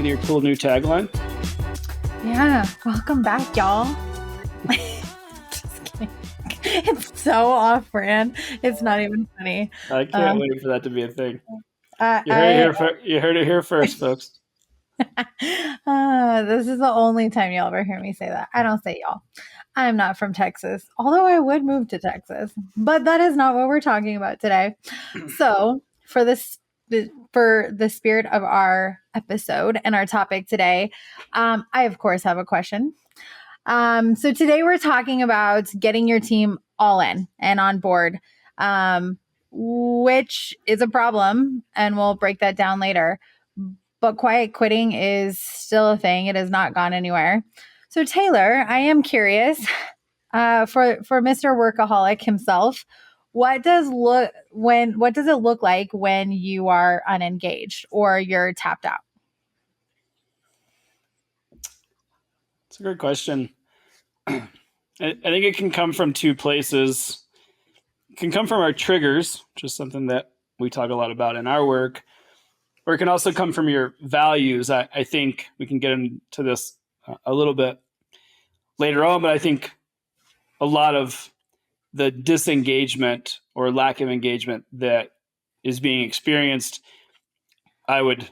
your cool new tagline? Yeah, welcome back, y'all. Just kidding. It's so off-brand. It's not even funny. I can't wait for that to be a thing. I, You heard it here first, folks. This is the only time you'll ever hear me say that. I don't say y'all. I'm not from Texas, although I would move to Texas, but that is not what we're talking about today. So for the spirit of our episode and our topic today, I of course have a question. So today we're talking about getting your team all in and on board, which is a problem, and we'll break that down later. But quiet quitting is still a thing. It has not gone anywhere. So Taylor, I am curious, for Mr. Workaholic himself, what does it look like when you are unengaged or you're tapped out? It's a great question. I think it can come from two places. It can come from our triggers, which is something that we talk a lot about in our work, or it can also come from your values. I think we can get into this a little bit later on, but I think a lot of the disengagement or lack of engagement that is being experienced, I would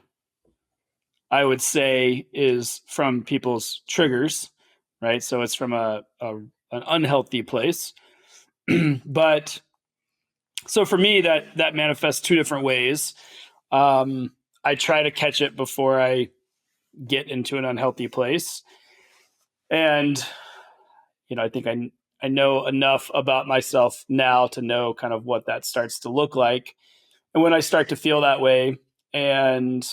say, is from people's triggers, right? So it's from an unhealthy place. But so for me, that manifests two different ways. I try to catch it before I get into an unhealthy place. And, I think I know enough about myself now to know kind of what that starts to look like. And when I start to feel that way, and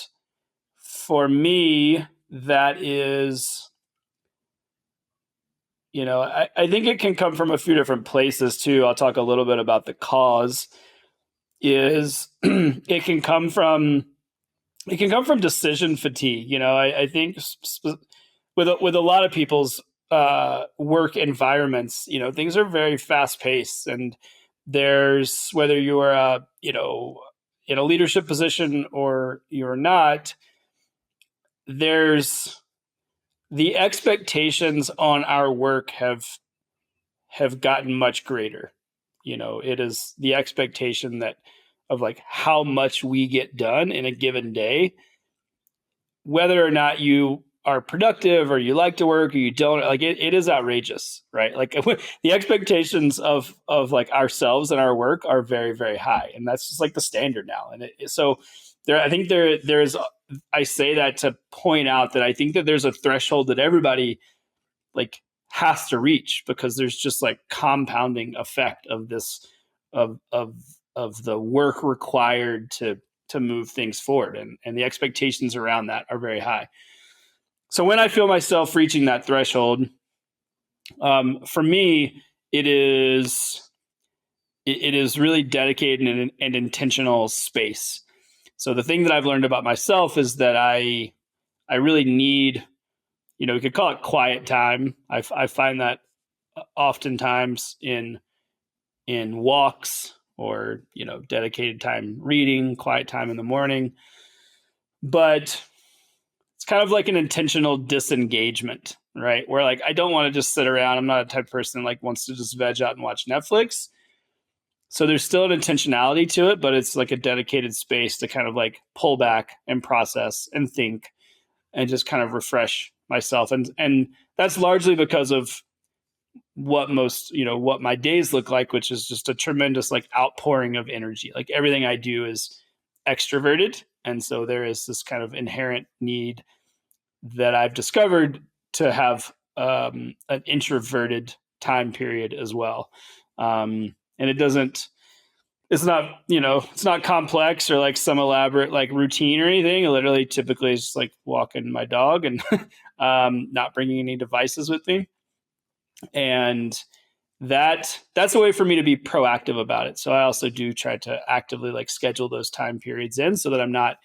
for me, that is, I think it can come from a few different places too. I'll talk a little bit about the cause. Is it can come from decision fatigue. I think with a lot of people's work environments, things are very fast paced, and there's, whether you're in a leadership position or you're not, there's the expectations on our work have gotten much greater. It is the expectation that of like how much we get done in a given day, whether or not you are productive or you like to work or you don't, like it is outrageous, right? Like the expectations of like ourselves and our work are very, very high. And that's just like the standard now. And so I think there's, I say that to point out that I think that there's a threshold that everybody like has to reach, because there's just like compounding effect of this, of the work required to move things forward. And the expectations around that are very high. So when I feel myself reaching that threshold, for me, it is really dedicated and intentional space. So the thing that I've learned about myself is that I really need, we could call it quiet time. I find that oftentimes in walks, or, dedicated time reading, quiet time in the morning. But it's kind of like an intentional disengagement, right? Where like, I don't want to just sit around. I'm not a type of person that like wants to just veg out and watch Netflix. So there's still an intentionality to it, but it's like a dedicated space to kind of like pull back and process and think and just kind of refresh myself. And that's largely because of what my days look like, which is just a tremendous like outpouring of energy. Like everything I do is extroverted. And so there is this kind of inherent need that I've discovered to have an introverted time period as well. And it's not complex or like some elaborate like routine or anything. I literally typically is just like walking my dog and not bringing any devices with me. And that's a way for me to be proactive about it. So I also do try to actively like schedule those time periods in, so that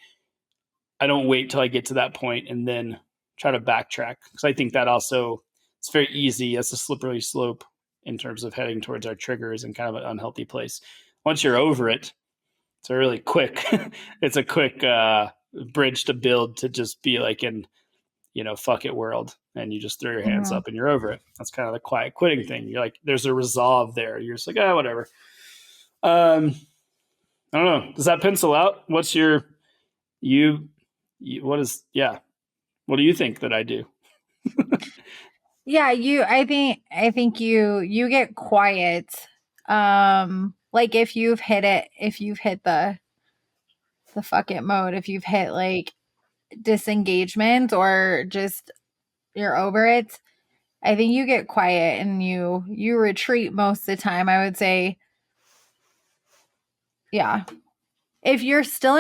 I don't wait till I get to that point and then try to backtrack. Because I think that also, it's very easy. It's a slippery slope in terms of heading towards our triggers and kind of an unhealthy place. Once you're over it, it's a really quick, it's a quick bridge to build to just be like in, fuck it world, and you just throw your hands Mhm. up and you're over it. That's kind of the quiet quitting thing. You're like, there's a resolve there. You're just like, whatever. I don't know. Does that pencil out? What's your what is what do you think that I do? Yeah, I think you get quiet. Like if you've hit the fuck it mode, if you've hit like disengagement or just you're over it, I think you get quiet and you retreat most of the time. I would say, yeah. If you're still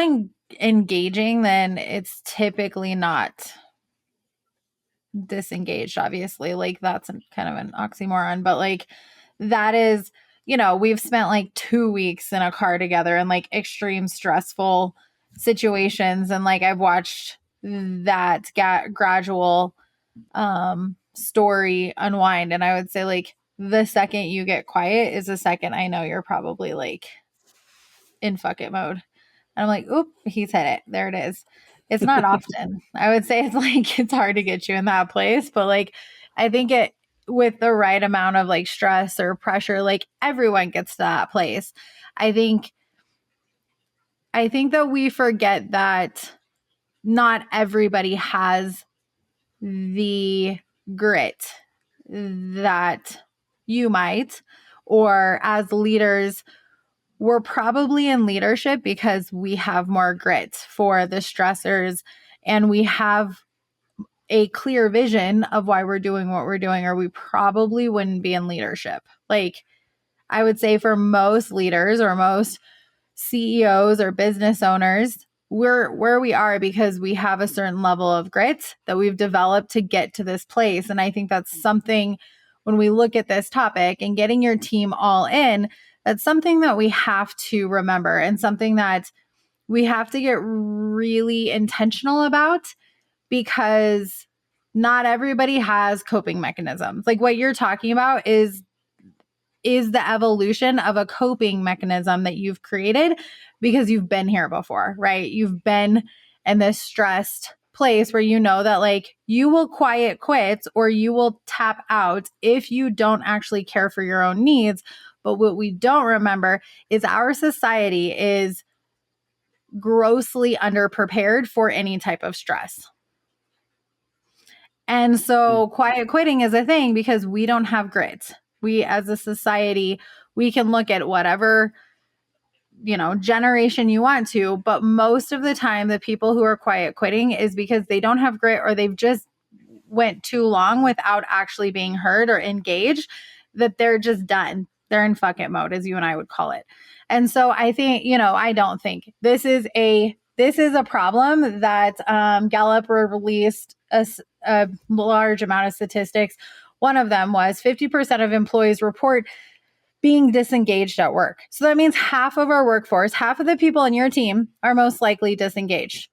engaging, then it's typically not disengaged, obviously. Like that's kind of an oxymoron, but like that is, we've spent like 2 weeks in a car together in like extreme stressful situations. And like I've watched that gradual story unwind. And I would say like the second you get quiet is the second I know you're probably like in fuck it mode. And I'm like, oop, he's hit it. There it is. It's not often. I would say it's like it's hard to get you in that place, but like I think it with the right amount of like stress or pressure, like everyone gets to that place. I think that we forget that not everybody has the grit that you might, or as leaders, we're probably in leadership because we have more grit for the stressors and we have a clear vision of why we're doing what we're doing, or we probably wouldn't be in leadership. Like I would say for most leaders or most CEOs or business owners, we're where we are because we have a certain level of grit that we've developed to get to this place. And I think that's something when we look at this topic and getting your team all in, that's something that we have to remember and something that we have to get really intentional about because not everybody has coping mechanisms. Like what you're talking about is the evolution of a coping mechanism that you've created because you've been here before, right? You've been in this stressed place where you know that like you will quiet quit or you will tap out if you don't actually care for your own needs. But what we don't remember is our society is grossly underprepared for any type of stress. And so quiet quitting is a thing because we don't have grit. We as a society, we can look at whatever, generation you want to, but most of the time the people who are quiet quitting is because they don't have grit or they've just went too long without actually being heard or engaged that they're just done. They're in fuck it mode as you and I would call it. And so I think, I don't think this is a problem that Gallup released a large amount of statistics. One of them was 50% of employees report being disengaged at work. So that means half of our workforce, half of the people in your team are most likely disengaged.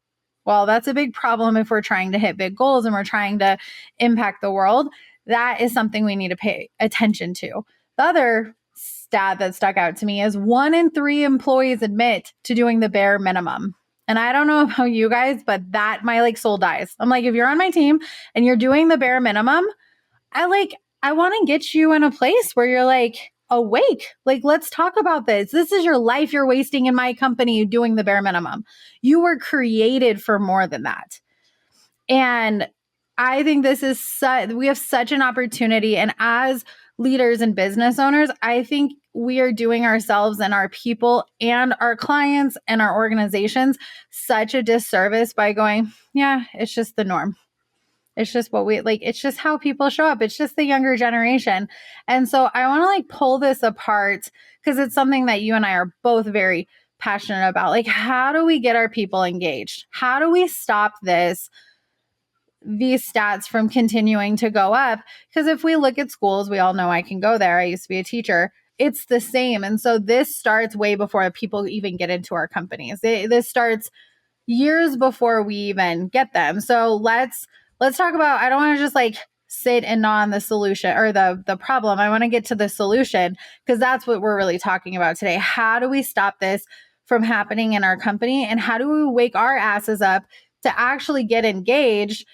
Well, that's a big problem if we're trying to hit big goals and we're trying to impact the world. That is something we need to pay attention to. The other stat that stuck out to me is 1 in 3 employees admit to doing the bare minimum. And I don't know about you guys, but that my like soul dies. I'm like, if you're on my team and you're doing the bare minimum, I want to get you in a place where you're like awake. Like, let's talk about this. This is your life you're wasting in my company doing the bare minimum. You were created for more than that. And I think this is we have such an opportunity. And as leaders and business owners, I think we are doing ourselves and our people and our clients and our organizations such a disservice by going, yeah, it's just the norm. It's just what we like. It's just how people show up. It's just the younger generation. And so I want to like pull this apart because it's something that you and I are both very passionate about. Like, how do we get our people engaged? How do we stop these stats from continuing to go up? Because if we look at schools, we all know I can go there. I used to be a teacher. It's the same. And so this starts way before people even get into our companies. This starts years before we even get them. So let's talk about, I don't want to just like sit and gnaw on the solution or the problem. I want to get to the solution because that's what we're really talking about today. How do we stop this from happening in our company? And how do we wake our asses up to actually get engaged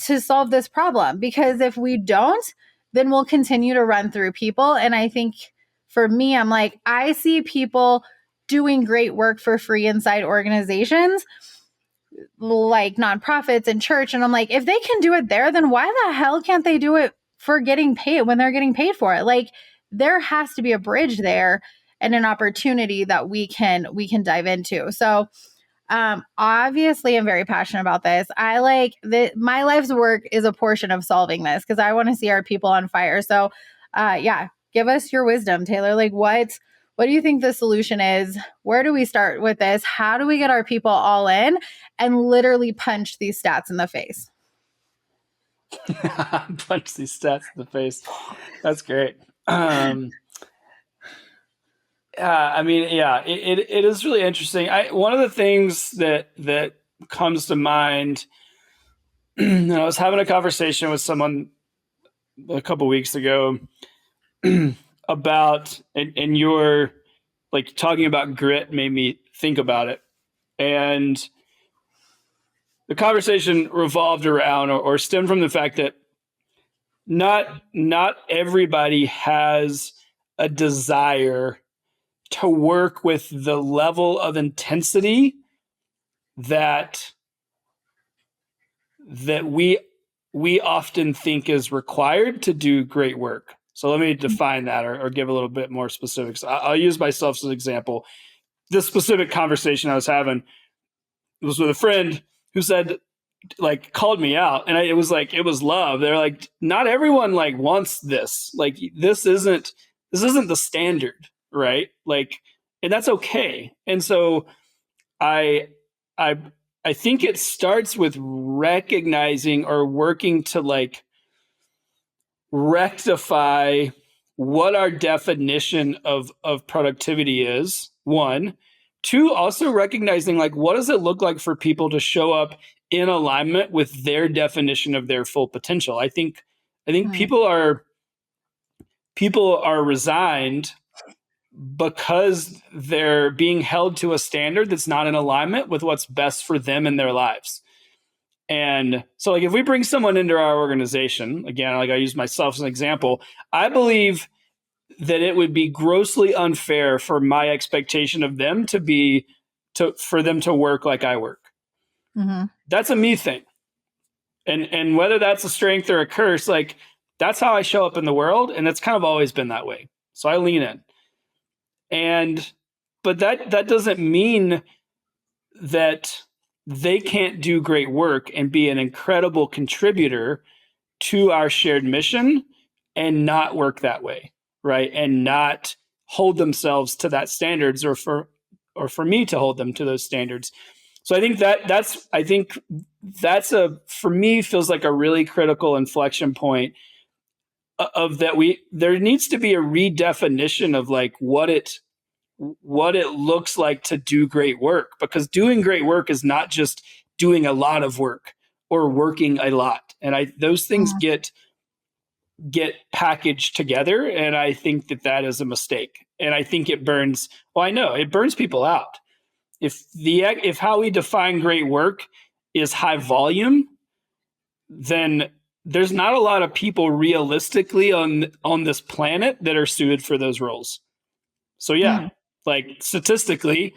to solve this problem? Because if we don't, then we'll continue to run through people. And I think for me, I'm like, I see people doing great work for free inside organizations like nonprofits and church. And I'm like, if they can do it there, then why the hell can't they do it for getting paid when they're getting paid for it? Like, there has to be a bridge there and an opportunity that we can dive into. So obviously I'm very passionate about this. I like that my life's work is a portion of solving this because I want to see our people on fire. So yeah, give us your wisdom, Taylor. Like what do you think the solution is? Where do we start with this? How do we get our people all in and literally punch these stats in the face? Punch these stats in the face. That's great. I mean, yeah, it is really interesting. One of the things that comes to mind, and I was having a conversation with someone a couple weeks ago about, and your like talking about grit made me think about it, and the conversation revolved around or stemmed from the fact that not everybody has a desire to work with the level of intensity that we often think is required to do great work. So let me define that or give a little bit more specifics. I'll use myself as an example. This specific conversation I was having was with a friend who said, like, called me out, and it was love. They're like, not everyone like wants this. Like, this isn't the standard, right? Like, and that's okay. And so I think it starts with recognizing or working to like rectify what our definition of productivity is. One, two, also recognizing like what does it look like for people to show up in alignment with their definition of their full potential. I think people are resigned because they're being held to a standard that's not in alignment with what's best for them in their lives. And so like if we bring someone into our organization, again, like I use myself as an example, I believe that it would be grossly unfair for my expectation of them for them to work like I work. Mm-hmm. That's a me thing. And whether that's a strength or a curse, like that's how I show up in the world. And it's kind of always been that way. So I lean in. But that doesn't mean that they can't do great work and be an incredible contributor to our shared mission and not work that way, right? And not hold themselves to that standards or for me to hold them to those standards. So I think that's for me feels like a really critical inflection point of that there needs to be a redefinition of like what it looks like to do great work, because doing great work is not just doing a lot of work or working a lot. And those things get packaged together. And I think that is a mistake. And I think it burns people out. If how we define great work is high volume, then there's not a lot of people realistically on this planet that are suited for those roles. So yeah, like statistically,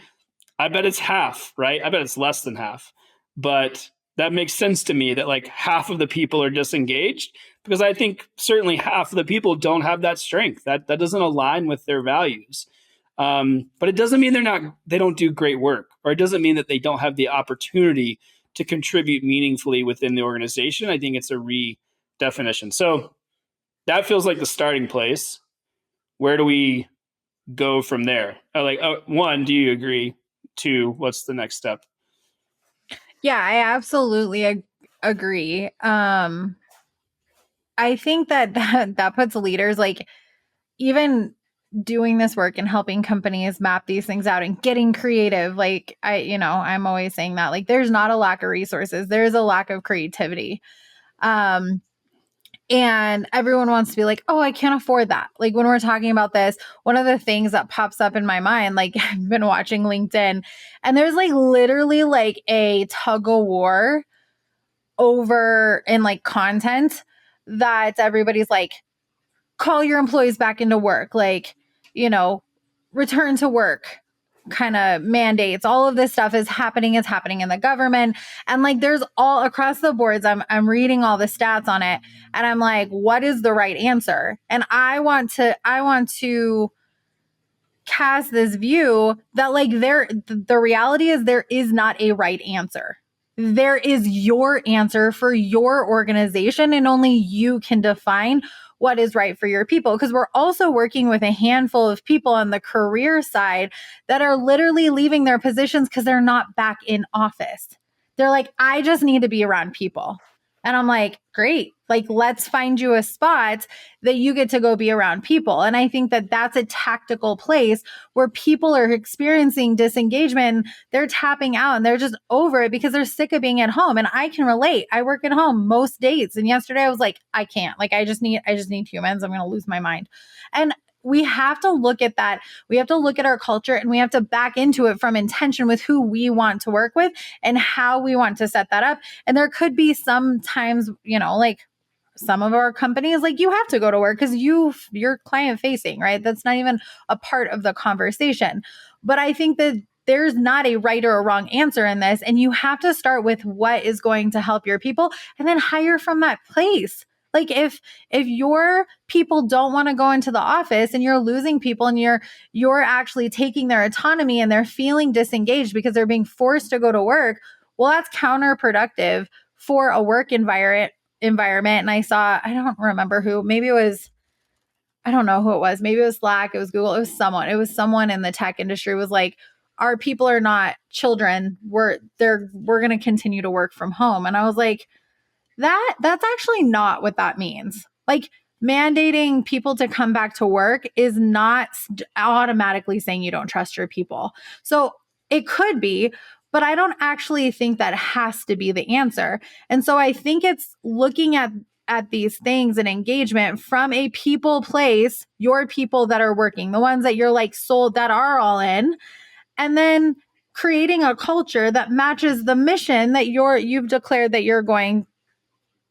I bet it's half, right? I bet it's less than half. But that makes sense to me that like half of the people are disengaged, because I think certainly half of the people don't have that strength. That doesn't align with their values. But it doesn't mean they don't do great work, or it doesn't mean that they don't have the opportunity to contribute meaningfully within the organization. I think it's a redefinition. So that feels like the starting place. Where do we go from there? One, do you agree? Two, what's the next step? Yeah, I absolutely agree. I think that puts leaders, like, even doing this work and helping companies map these things out and getting creative. Like I'm always saying that, like, there's not a lack of resources. There's a lack of creativity. And everyone wants to be like, oh, I can't afford that. Like when we're talking about this, one of the things that pops up in my mind, like I've been watching LinkedIn and there's like literally like a tug of war over in like content that everybody's like, call your employees back into work, like, you know, return to work kind of mandates. All of this stuff is happening. It's happening in the government. And like there's all across the boards. I'm reading all the stats on it and I'm like, what is the right answer? And I want to cast this view that like the reality is there is not a right answer. There is your answer for your organization and only you can define what is right for your people, because we're also working with a handful of people on the career side that are literally leaving their positions because they're not back in office. They're like, I just need to be around people. And I'm like, great, like let's find you a spot that you get to go be around people. And I think that that's a tactical place where people are experiencing disengagement. They're tapping out and they're just over it because they're sick of being at home. And I can relate. I work at home most days. And yesterday I was like, I can't. Like I just need humans. I'm going to lose my mind. And we have to look at that. We have to look at our culture and we have to back into it from intention with who we want to work with and how we want to set that up. And there could be some times, like some of our companies, like you have to go to work because you're client facing, right? That's not even a part of the conversation. But I think that there's not a right or a wrong answer in this. And you have to start with what is going to help your people and then hire from that place. Like if your people don't want to go into the office and you're losing people and you're actually taking their autonomy and they're feeling disengaged because they're being forced to go to work, well, that's counterproductive for a work environment. And I saw, I don't remember who, maybe it was, I don't know who it was. Maybe it was Slack, it was Google, it was someone in the tech industry was like, our people are not children. We're going to continue to work from home. And I was like, that's actually not what that means. Like mandating people to come back to work is not automatically saying you don't trust your people. So it could be, but I don't actually think that has to be the answer. And so I think it's looking at these things and engagement from a people place, your people that are working, the ones that you're like sold that are all in, and then creating a culture that matches the mission that you've declared that you're going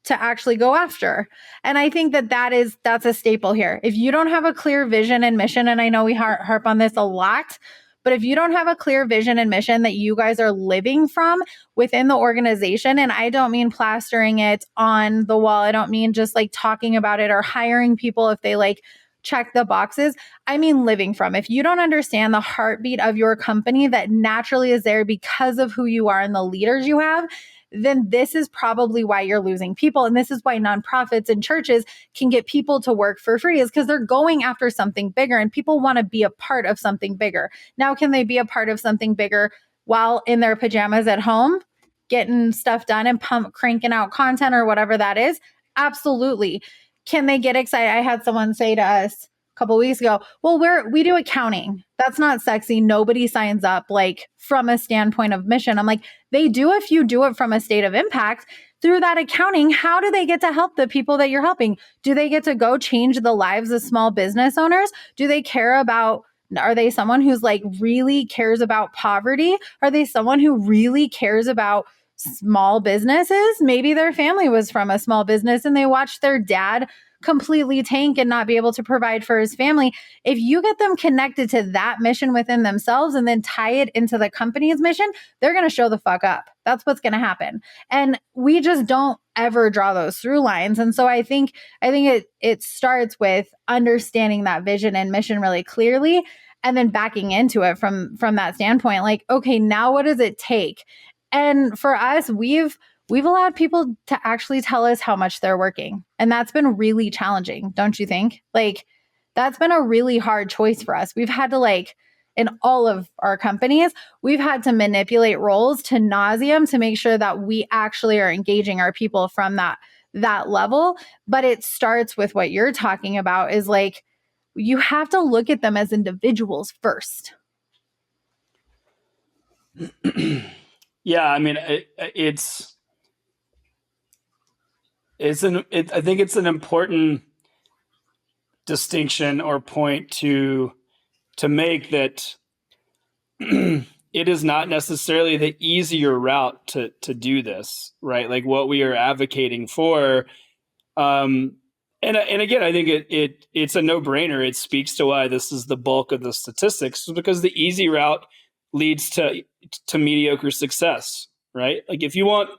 to actually go after. And I think that that's a staple here. If you don't have a clear vision and mission, and I know we harp on this a lot, but if you don't have a clear vision and mission that you guys are living from within the organization, and I don't mean plastering it on the wall, I don't mean just like talking about it or hiring people if they like check the boxes. I mean living from. If you don't understand the heartbeat of your company that naturally is there because of who you are and the leaders you have, then this is probably why you're losing people. And this is why nonprofits and churches can get people to work for free, is because they're going after something bigger and people want to be a part of something bigger. Now, can they be a part of something bigger while in their pajamas at home, getting stuff done and cranking out content or whatever that is? Absolutely. Can they get excited? I had someone say to us a couple of weeks ago, well, we do accounting. That's not sexy. Nobody signs up like from a standpoint of mission. I'm like, they do if you do it from a state of impact. Through that accounting, how do they get to help the people that you're helping? Do they get to go change the lives of small business owners? Do they care about, are they someone who's like really cares about poverty? Are they someone who really cares about small businesses? Maybe their family was from a small business and they watched their dad completely tank and not be able to provide for his family. If you get them connected to that mission within themselves and then tie it into the company's mission, they're going to show the fuck up. That's what's going to happen. And we just don't ever draw those through lines. And so I think it starts with understanding that vision and mission really clearly and then backing into it from that standpoint. Like, okay, now what does it take? And for us, we've allowed people to actually tell us how much they're working. And that's been really challenging, don't you think? Like, that's been a really hard choice for us. We've had to like, in all of our companies, we've had to manipulate roles to nauseam to make sure that we actually are engaging our people from that level. But it starts with what you're talking about is like, you have to look at them as individuals first. Yeah, I mean, it's I think it's an important distinction or point to make, that it is not necessarily the easier route to do this, right? Like what we are advocating for. And again, I think it's a no-brainer. It speaks to why this is the bulk of the statistics, because the easy route leads to mediocre success, right? Like if you want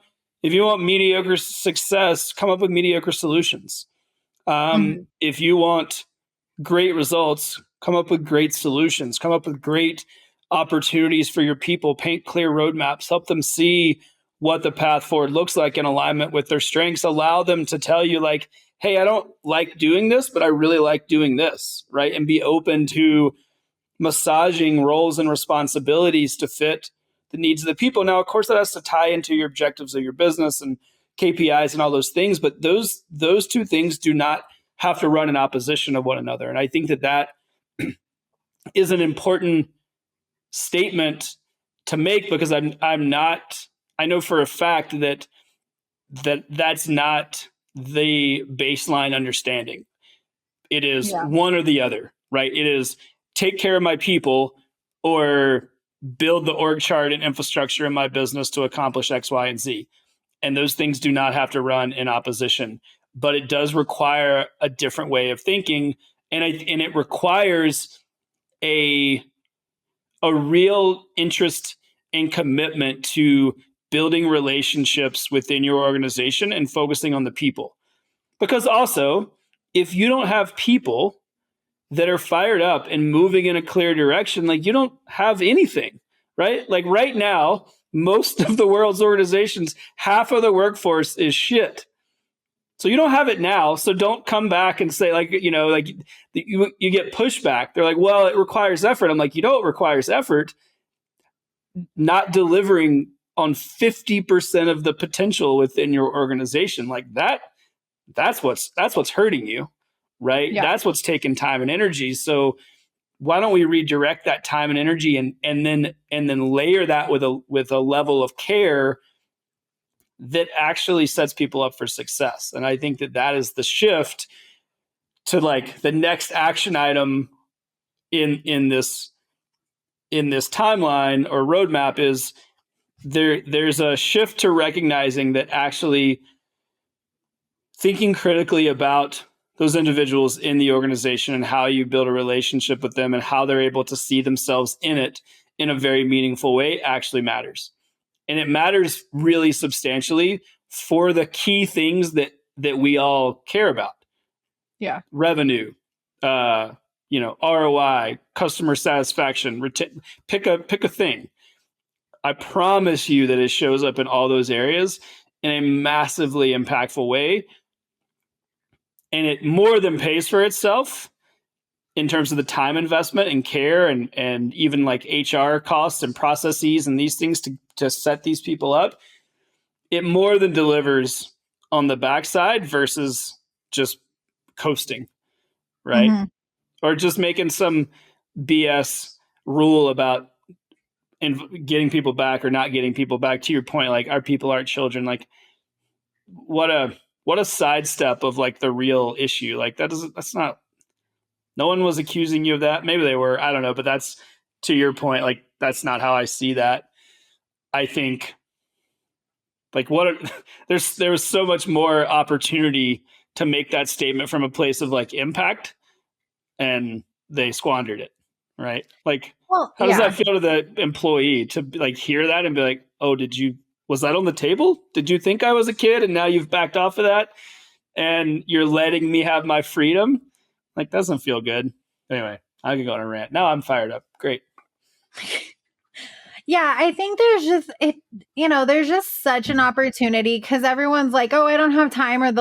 mediocre success, come up with mediocre solutions. Mhm. If you want great results, come up with great solutions, come up with great opportunities for your people, paint clear roadmaps, help them see what the path forward looks like in alignment with their strengths, allow them to tell you like, hey, I don't like doing this, but I really like doing this, right? And be open to massaging roles and responsibilities to fit the needs of the people. Now, of course, that has to tie into your objectives of your business and KPIs and all those things, but those two things do not have to run in opposition of one another. And I think that is an important statement to make, because I'm not, I know for a fact that's not the baseline understanding. It is Yeah. one or the other, right? It is take care of my people or build the org chart and infrastructure in my business to accomplish X, Y, and Z. And those things do not have to run in opposition, but it does require a different way of thinking. And it requires a real interest and commitment to building relationships within your organization and focusing on the people. Because also, if you don't have people that are fired up and moving in a clear direction, like you don't have anything, right? Like right now, most of the world's organizations, half of the workforce is shit. So you don't have it now. So don't come back and say like, like you get pushback. They're like, well, it requires effort. I'm like, you know, it requires effort. Not delivering on 50% of the potential within your organization, like that's what's hurting you, right? Yeah. That's what's taking time and energy. So why don't we redirect that time and energy and then layer that with a level of care that actually sets people up for success? And I think that is the shift to like the next action item in this timeline or roadmap. Is there's a shift to recognizing that actually thinking critically about those individuals in the organization and how you build a relationship with them and how they're able to see themselves in it in a very meaningful way actually matters. And it matters really substantially for the key things that we all care about. Yeah. Revenue, ROI, customer satisfaction, pick a thing. I promise you that it shows up in all those areas in a massively impactful way. And it more than pays for itself in terms of the time investment and care and even like HR costs and processes and these things to set these people up. It more than delivers on the backside versus just coasting, right? Mm-hmm. Or just making some BS rule about getting people back or not getting people back. To your point, like our people aren't children. Like what a sidestep of like the real issue. Like that's not, no one was accusing you of that. Maybe they were, I don't know, but that's, to your point, like that's not how I see that. I think like there was so much more opportunity to make that statement from a place of like impact, and they squandered it, right? Like Well, how does that yeah. feel to the employee to like hear that and be like, oh, was that on the table? Did you think I was a kid and now you've backed off of that and you're letting me have my freedom? Like, doesn't feel good. Anyway, I can go on a rant. Now I'm fired up. Great. Yeah, I think there's just such an opportunity because everyone's like, oh, I don't have time, or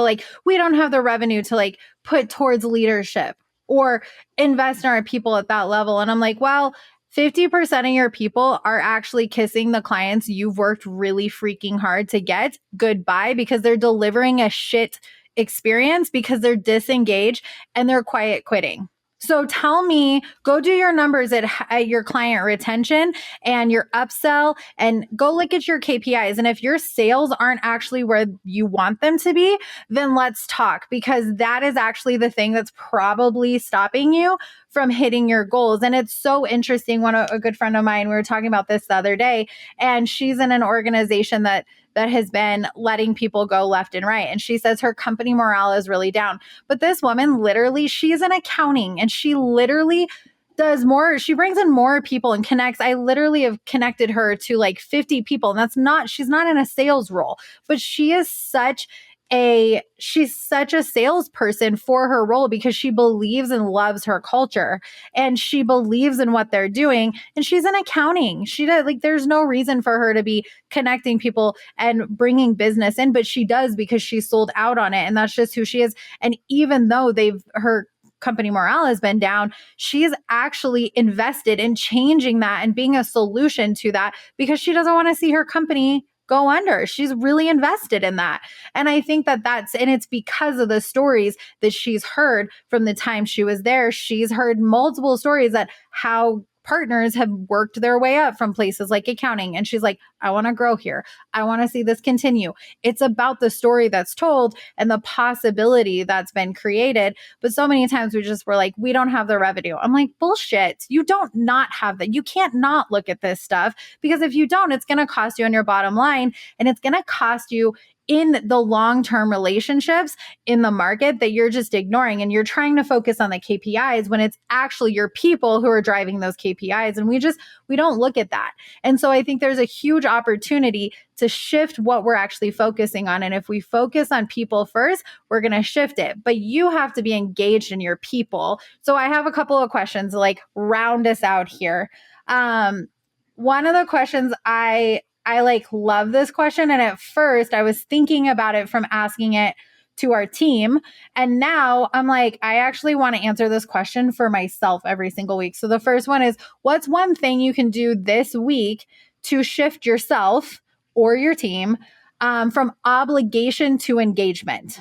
we don't have the revenue to like put towards leadership or invest in our people at that level. And I'm like, well, 50% of your people are actually kissing the clients you've worked really freaking hard to get goodbye because they're delivering a shit experience because they're disengaged and they're quiet quitting. So tell me, go do your numbers at your client retention and your upsell, and go look at your KPIs. And if your sales aren't actually where you want them to be, then let's talk, because that is actually the thing that's probably stopping you from hitting your goals. And it's so interesting. A good friend of mine, we were talking about this the other day, and she's in an organization that has been letting people go left and right. And she says her company morale is really down. But this woman, literally, she's in accounting, and she literally does more. She brings in more people and connects. I literally have connected her to like 50 people. And she's not in a sales role, but she's such a salesperson for her role, because she believes and loves her culture, and she believes in what they're doing. And she's in accounting. She does, like, there's no reason for her to be connecting people and bringing business in, but she does, because she's sold out on it. And that's just who she is. And even though her company morale has been down, she's actually invested in changing that and being a solution to that, because she doesn't want to see her company go under. She's really invested in that. And I think and it's because of the stories that she's heard from the time she was there. She's heard multiple stories that how partners have worked their way up from places like accounting. And she's like, I want to grow here. I want to see this continue. It's about the story that's told and the possibility that's been created. But so many times we're like, we don't have the revenue. I'm like, bullshit. You don't not have that. You can't not look at this stuff, because if you don't, it's going to cost you on your bottom line, and it's going to cost you in the long-term relationships in the market that you're just ignoring, and you're trying to focus on the KPIs when it's actually your people who are driving those KPIs. And we don't look at that. And so I think there's a huge opportunity to shift what we're actually focusing on. And if we focus on people first, we're going to shift it. But you have to be engaged in your people. So I have a couple of questions to like round us out here. One of the questions I like love this question. And at first I was thinking about it from asking it to our team. And now I'm like, I actually want to answer this question for myself every single week. So the first one is, what's one thing you can do this week to shift yourself or your team from obligation to engagement?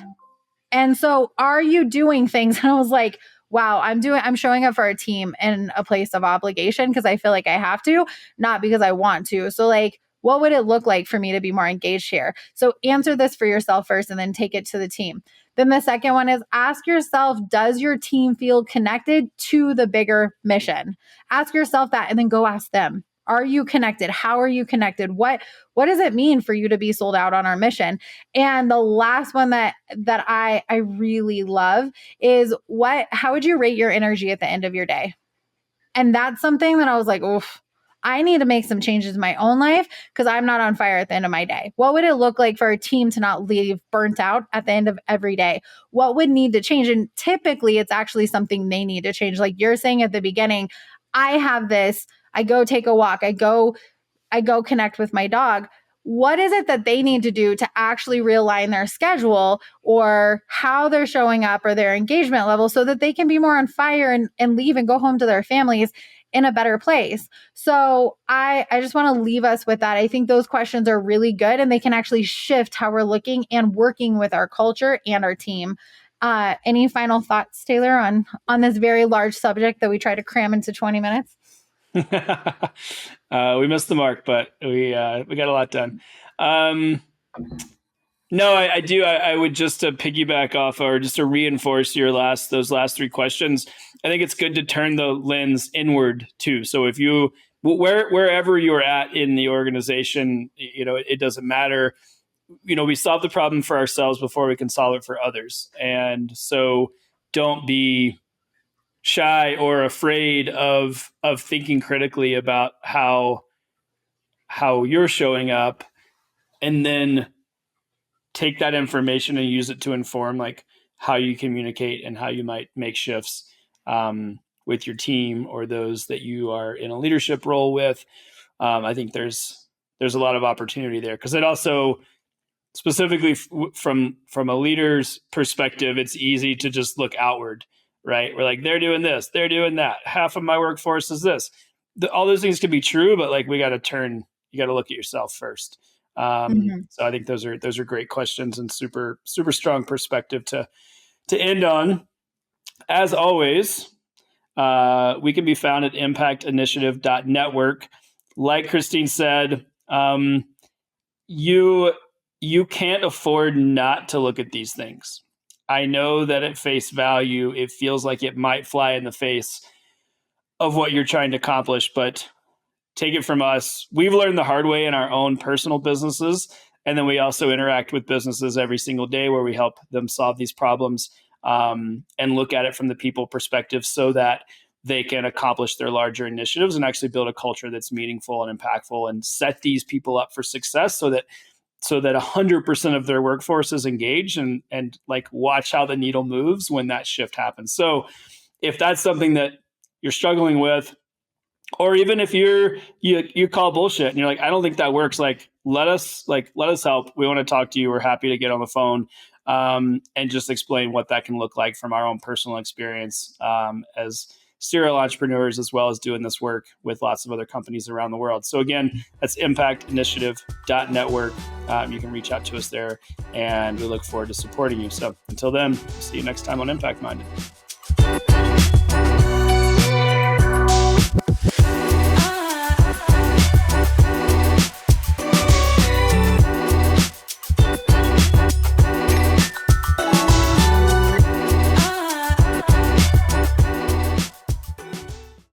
And so are you doing things? And I was like, wow, I'm showing up for our team in a place of obligation because I feel like I have to, not because I want to. So like, what would it look like for me to be more engaged here? So answer this for yourself first and then take it to the team. Then the second one is, ask yourself, does your team feel connected to the bigger mission? Ask yourself that and then go ask them. Are you connected? How are you connected? What does it mean for you to be sold out on our mission? And the last one that I really love is, how would you rate your energy at the end of your day? And that's something that I was like, oof, I need to make some changes in my own life because I'm not on fire at the end of my day. What would it look like for a team to not leave burnt out at the end of every day? What would need to change? And typically it's actually something they need to change. Like you're saying at the beginning, I have this, I go take a walk, I go connect with my dog. What is it that they need to do to actually realign their schedule or how they're showing up or their engagement level so that they can be more on fire and leave and go home to their families in a better place? So I just want to leave us with that. I think those questions are really good and they can actually shift how we're looking and working with our culture and our team. Any final thoughts, Taylor, on this very large subject that we try to cram into 20 minutes? We missed the mark, but we got a lot done. No, I do. I would just to piggyback off or just to reinforce those last three questions. I think it's good to turn the lens inward too. So if you wherever you're at in the organization, it doesn't matter. We solve the problem for ourselves before we can solve it for others. And so don't be shy or afraid of thinking critically about how you're showing up, and then take that information and use it to inform like how you communicate and how you might make shifts with your team or those that you are in a leadership role with. I think there's a lot of opportunity there because it also specifically from a leader's perspective, it's easy to just look outward, right? We're like, they're doing this, they're doing that. Half of my workforce is this. All those things can be true, but like you got to look at yourself first. So I think those are great questions and super, super strong perspective to end on. As always, We can be found at impactinitiative.network. Like Christine said, you can't afford not to look at these things. I know that at face value, it feels like it might fly in the face of what you're trying to accomplish, but take it from us. We've learned the hard way in our own personal businesses. And then we also interact with businesses every single day where we help them solve these problems, and look at it from the people perspective so that they can accomplish their larger initiatives and actually build a culture that's meaningful and impactful and set these people up for success so that 100% of their workforce is engaged and like watch how the needle moves when that shift happens. So if that's something that you're struggling with, or even if you call bullshit and you're like, I don't think that works, let us help. We want to talk to you. We're happy to get on the phone, and just explain what that can look like from our own personal experience, as serial entrepreneurs, as well as doing this work with lots of other companies around the world. So again, that's impactinitiative.network. You can reach out to us there, and we look forward to supporting you. So until then, see you next time on Impact Minded.